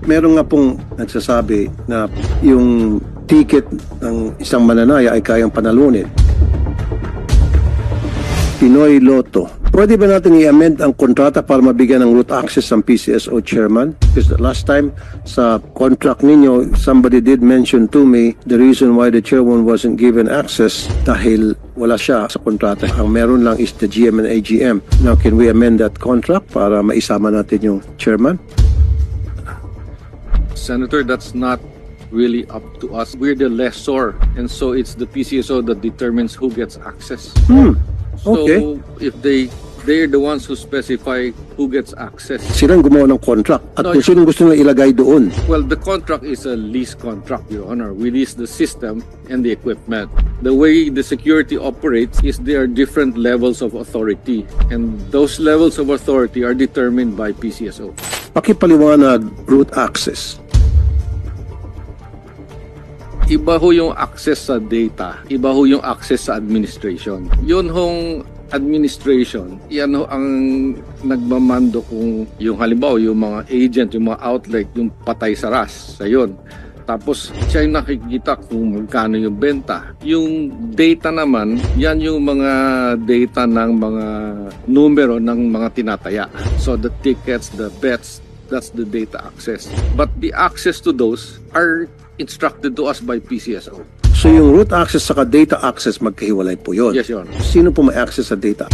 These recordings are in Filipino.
Meron nga pong nagsasabi na yung ticket ng isang mananaya ay kayang panalunin. Pinoy Lotto. Pwede ba natin i-amend ang kontrata para mabigyan ng root access ang PCSO chairman? Because the last time sa contract ninyo, somebody did mention to me the reason why the chairman wasn't given access dahil wala siya sa kontrata. Ang meron lang is the GM and AGM. Now, can we amend that contract para maisama natin yung chairman? Senator, that's not really up to us. We're the lessor, and so it's the PCSO that determines who gets access. Okay. So if they're the ones who specify who gets access. Silang gumawa ng contract at No, kung sinong gusto nila ilagay doon. Well, the contract is a lease contract, Your Honor. We lease the system and the equipment. The way the security operates is there are different levels of authority, and those levels of authority are determined by PCSO. Pakipaliwanag root access. Iba ho yung access sa data, iba ho yung access sa administration. Yun hong administration, yan ho ang nagmamando kung yung halimbawa yung mga agent, yung mga outlet, yung patay sa ras, sa yun. Tapos siya yung nakikita kung magkano yung benta. Yung data naman, yan yung mga data ng mga numero ng mga tinataya. So the tickets, the bets, that's the data access. But the access to those are instructed to us by PCSO. So yung root access saka data access magkahiwalay po yun. Yes, Your Honor. Sino po may access sa data?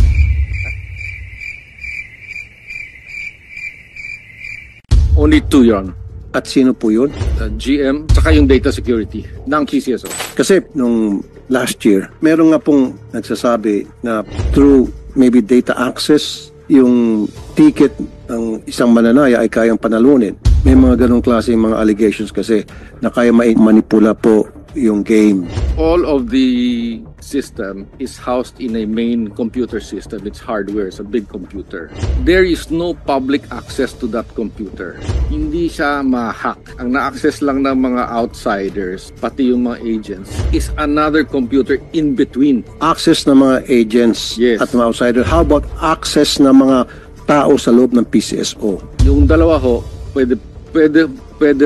Only two, Your Honor. At sino po yun? GM, saka yung data security ng PCSO. Kasi nung last year, meron nga pong nagsasabi na through maybe data access, yung ticket ng isang mananaya ay kayang panalunin. May mga ganong klase mga allegations kasi na kaya manipula po yung game. All of the system is housed in a main computer system. It's hardware, it's a big computer. There is no public access to that computer. Hindi siya ma-hack. Ang na-access lang ng mga outsiders, pati yung mga agents, is another computer in between. Access ng mga agents Yes. at mga outsider. How about access ng mga tao sa loob ng PCSO? Yung dalawa ho, pwede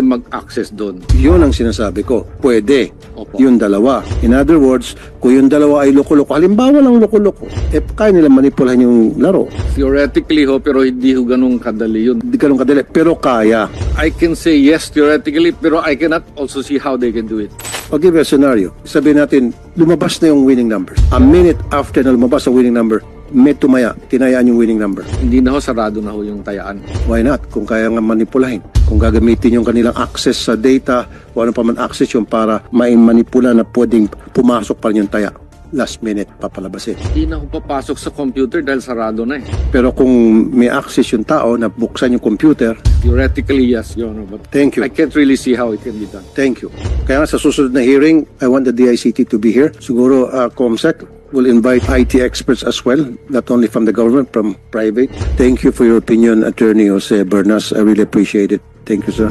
mag-access doon. Yun ang sinasabi ko. Pwede. Opo. Yung dalawa. In other words, kung yung dalawa ay loko-loko, halimbawa lang loko-loko, kaya nila manipulahan yung laro. Theoretically ho, pero hindi ho ganun kadali yun. Hindi ganun kadali, pero kaya. I can say yes theoretically, pero I cannot also see how they can do it. I'll give you a scenario. Sabihin natin, lumabas na yung winning numbers. A minute after na lumabas ang winning number, may tumaya, tinayaan yung winning number. Hindi na ho, sarado na ho yung tayaan. Why not? Kung kaya nga manipulahin. Kung gagamitin yung kanilang access sa data, o ano pa man access yung para manipula na pwedeng pumasok pa rin yung taya. Last minute, papalabasin. Hindi na ho papasok sa computer dahil sarado na eh. Pero kung may access yung tao na buksan yung computer, Theoretically, yes, Your Honor, but thank you. I can't really see how it can be done. Thank you. Kaya nga sa susunod na hearing, I want the DICT to be here. Siguro, COMSEC will invite IT experts as well, not only from the government, from private. Thank you for your opinion, Attorney Jose Bernas. I really appreciate it. Thank you, sir.